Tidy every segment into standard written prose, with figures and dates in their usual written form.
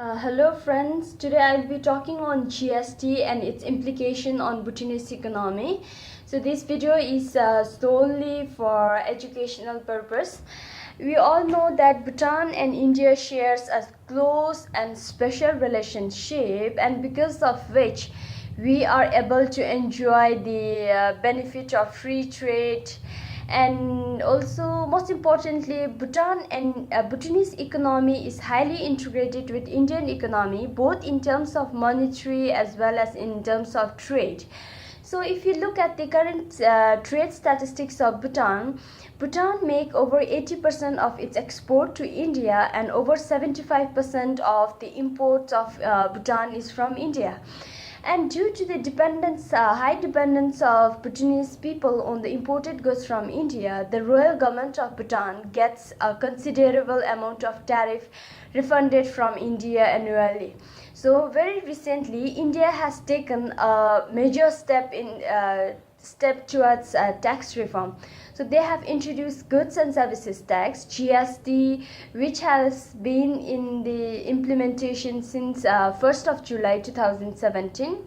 Hello friends, today I'll be talking on GST and its implication on Bhutanese economy. So this video is solely for educational purpose. We all know that Bhutan and India shares a close and special relationship, and because of which we are able to enjoy the benefit of free trade. And also, most importantly, Bhutanese economy is highly integrated with Indian economy, both in terms of monetary as well as in terms of trade. So if you look at the current trade statistics of Bhutan make over 80% of its export to India, and over 75% of the imports of Bhutan is from India. And due to the high dependence of Bhutanese people on the imported goods from India, the royal government of Bhutan gets a considerable amount of tariff refunded from India annually. So very recently, India has taken a major step towards tax reform. So they have introduced goods and services tax (GST), which has been in the implementation since 1st of July 2017.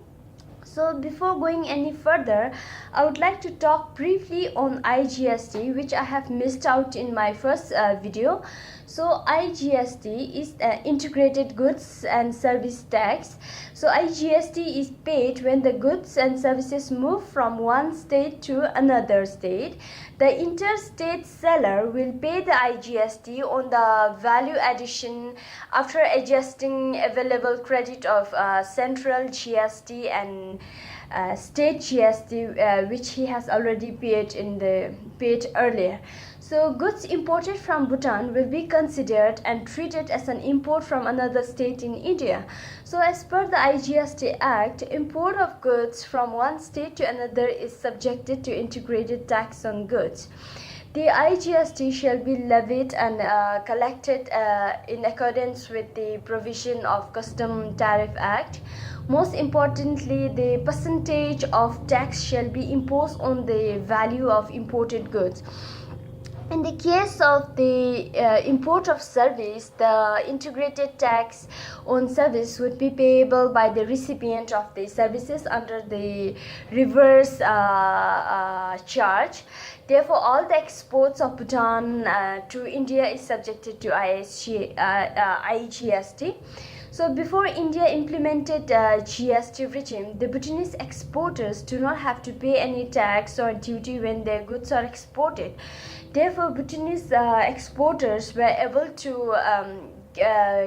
So before going any further, I would like to talk briefly on IGST, which I have missed out in my first video. So IGST is integrated goods and service tax. So IGST is paid when the goods and services move from one state to another state. The interstate seller will pay the IGST on the value addition after adjusting available credit of central GST and state GST, which he has already paid earlier. So goods imported from Bhutan will be considered and treated as an import from another state in India. So as per the IGST Act, import of goods from one state to another is subjected to integrated tax on goods. The IGST shall be levied and collected in accordance with the provision of Custom Tariff Act. Most importantly, the percentage of tax shall be imposed on the value of imported goods. In the case of the import of service, the integrated tax on service would be payable by the recipient of the services under the reverse charge. Therefore, all the exports of Bhutan to India is subjected to IGST. So before India implemented GST regime, the Bhutanese exporters do not have to pay any tax or duty when their goods are exported. Therefore, Bhutanese exporters were able to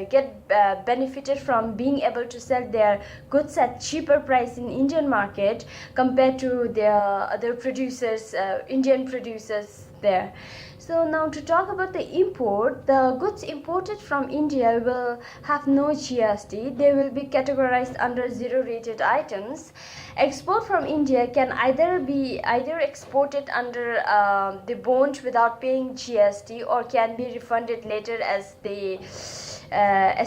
get benefited from being able to sell their goods at cheaper price in Indian market compared to their other producers, Indian producers there. So now to talk about the import, the goods imported from India will have no GST. They will be categorized under zero rated items. Export from India can either exported under the bond without paying GST, or can be refunded later as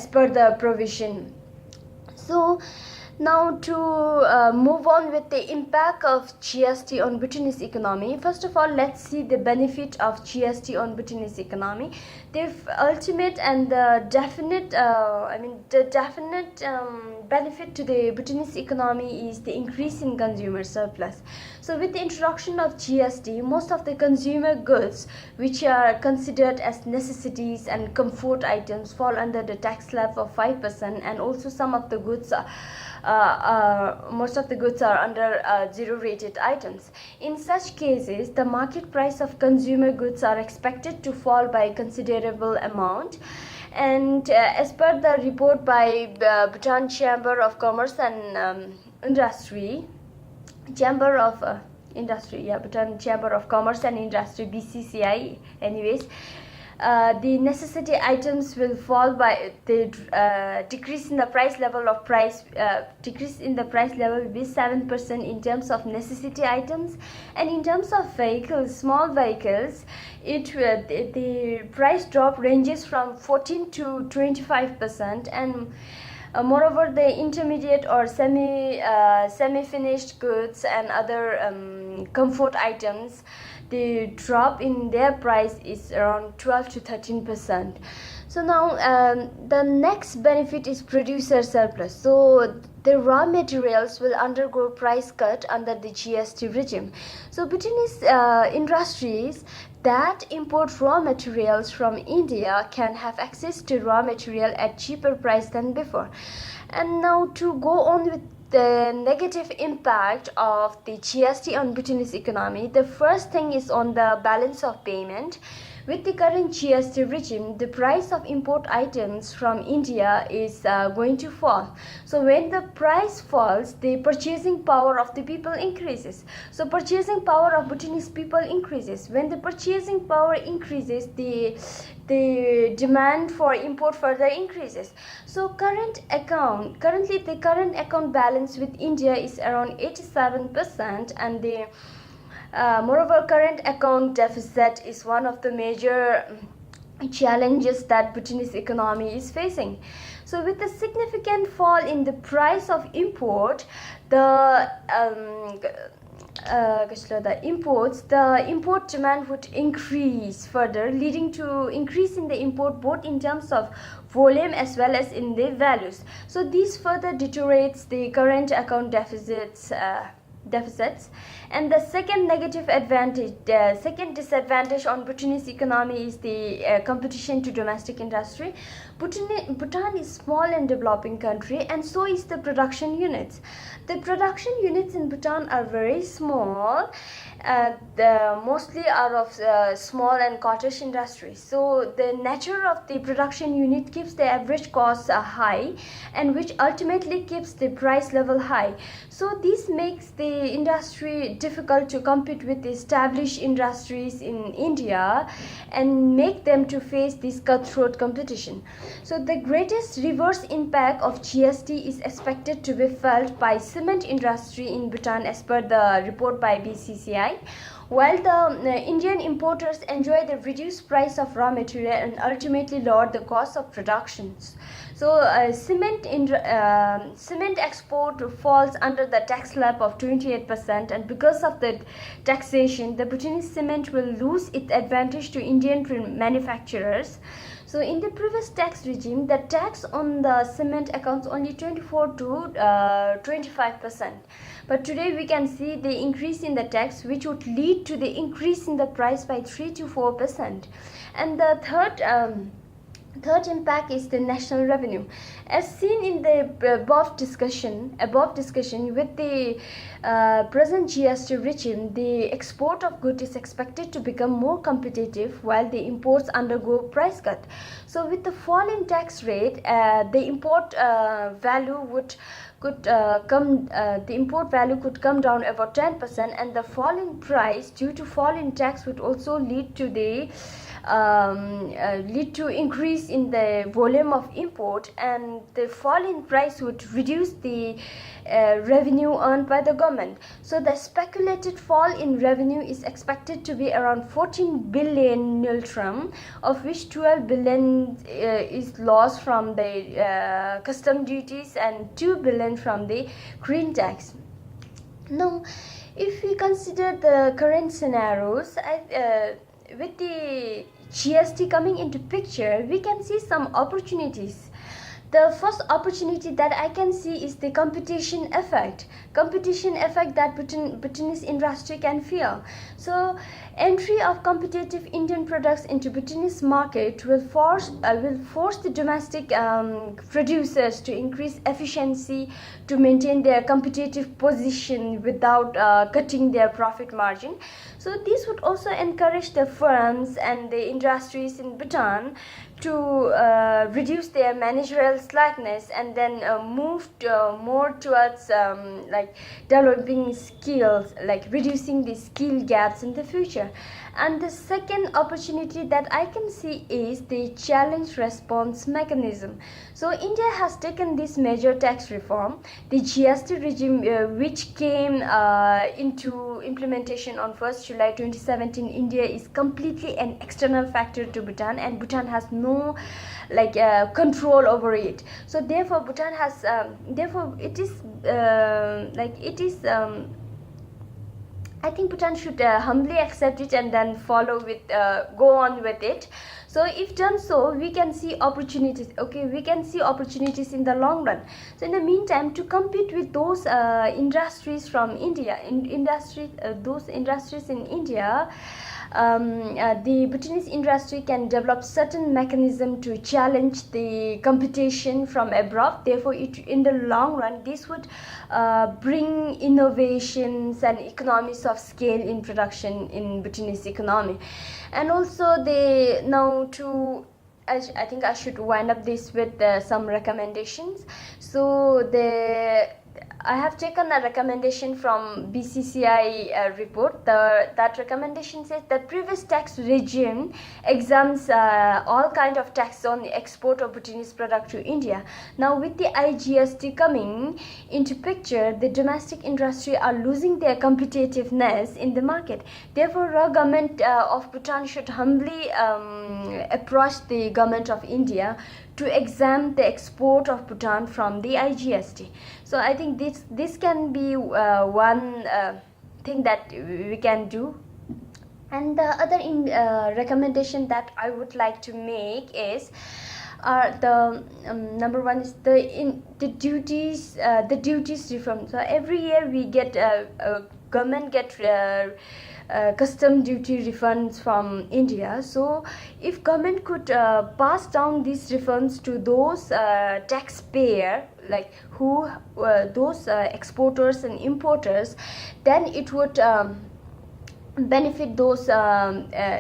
per the provision. So now to move on with the impact of GST on Bhutanese economy. First of all, let's see the benefit of GST on Bhutanese economy. The ultimate and the definite, benefit to the Bhutanese economy is the increase in consumer surplus. So with the introduction of GST, most of the consumer goods which are considered as necessities and comfort items fall under the tax slab of 5%, and also some of the goods most of the goods are under zero rated items. In such cases, the market price of consumer goods are expected to fall by a considerable amount. And as per the report by Bhutan Chamber of Commerce and Industry, Bhutan Chamber of Commerce and Industry, BCCI anyways, the necessity items will fall by the decrease in the price level will be 7% in terms of necessity items. And in terms of vehicles, small vehicles, the price drop ranges from 14 to 25%. And moreover, the intermediate or semi-finished goods and other comfort items, the drop in their price is around 12 to 13%. So now the next benefit is producer surplus. So the raw materials will undergo price cut under the GST regime. So Bhutanese industries that import raw materials from India can have access to raw material at cheaper price than before. And now to go on with the negative impact of the GST on Bhutanese economy, the first thing is on the balance of payment. With the current GST regime, the price of import items from India is going to fall. So when the price falls, the purchasing power of the people increases. So purchasing power of Bhutanese people increases. When the purchasing power increases, the demand for import further increases. So currently the current account balance with India is around 87%, and the moreover, current account deficit is one of the major challenges that Bhutanese economy is facing. So with a significant fall in the price of import, the import demand would increase further, leading to increase in the import both in terms of volume as well as in the values. So this further deteriorates the current account deficits. And the second second disadvantage on Bhutanese economy is the competition to domestic industry. Bhutan is small and developing country, and so is the production units. The production units in Bhutan are very small. Mostly are of small and cottage industries. So the nature of the production unit keeps the average costs high, and which ultimately keeps the price level high. So this makes the industry difficult to compete with established industries in India and make them to face this cutthroat competition. So the greatest reverse impact of GST is expected to be felt by cement industry in Bhutan, as per the report by BCCI. While the Indian importers enjoy the reduced price of raw material and ultimately lower the cost of productions. So cement export falls under the tax slab of 28%, and because of the taxation, the Bhutanese cement will lose its advantage to Indian manufacturers. So in the previous tax regime, the tax on the cement accounts only 24 to 25%. But today we can see the increase in the tax, which would lead to the increase in the price by 3 to 4%. And the third impact is the national revenue. As seen in the above discussion, with the present GST regime, the export of goods is expected to become more competitive while the imports undergo price cut. So with the fall in tax rate, the import value could come down about 10%, and the fall in price due to fall in tax would also lead to increase in the volume of import, and the fall in price would reduce the revenue earned by the government. So the speculated fall in revenue is expected to be around 14 billion niltram, of which 12 billion is lost from the custom duties and 2 billion from the green tax. Now, if we consider the current scenarios, with the GST coming into picture, we can see some opportunities. The first opportunity that I can see is the competition effect that Bhutanese industry can feel. So entry of competitive Indian products into Bhutanese market will force the domestic producers to increase efficiency to maintain their competitive position without cutting their profit margin. So this would also encourage the firms and the industries in Bhutan to reduce their managerial slackness and then move more towards developing skills, like reducing the skill gaps in the future. And the second opportunity that I can see is the challenge response mechanism. So India has taken this major tax reform, the GST regime, which came into implementation on 1st July 2017. India is completely an external factor to Bhutan, and Bhutan has no control over it. So therefore Bhutan has I think Bhutan should humbly accept it and then go on with it. So if done so, we can see opportunities. Okay, we can see opportunities in the long run. So in the meantime, to compete with those industries from India, those industries in India, the Bhutanese industry can develop certain mechanism to challenge the competition from abroad. Therefore, in the long run, this would bring innovations and economies of scale in production in Bhutanese economy. And also, I think I should wind up this with some recommendations. So I have taken a recommendation from BCCI report. That recommendation says that previous tax regime exempts all kind of tax on the export of Bhutanese product to India. Now with the IGST coming into picture, the domestic industry are losing their competitiveness in the market. Therefore, the government of Bhutan should humbly approach the government of India to exempt the export of Bhutan from the IGST. So I think this can be one thing that we can do. And the other recommendation that I would like to make is number one is the duties reform. So every year we get government get custom duty refunds from India. So if government could pass down these refunds to those taxpayer, like those exporters and importers, then it would benefit those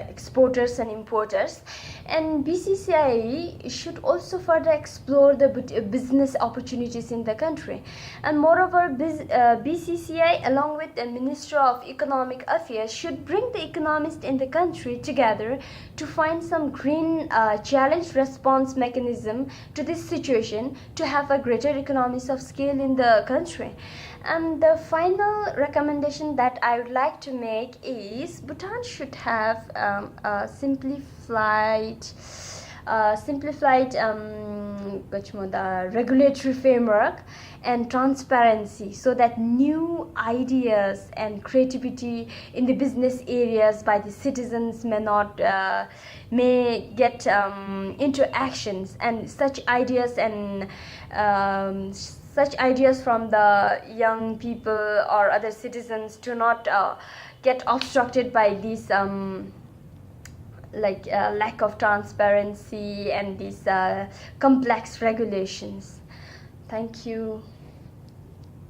exporters and importers. And BCCI should also further explore the business opportunities in the country. And moreover, BCCI along with the Minister of Economic Affairs should bring the economists in the country together to find some green challenge response mechanism to this situation, to have a greater economies of scale in the country. And the final recommendation that I would like to make is Bhutan should have a simplified regulatory framework and transparency, so that new ideas and creativity in the business areas by the citizens may get into actions, and such ideas from the young people or other citizens do not get obstructed by these lack of transparency and these complex regulations. Thank you.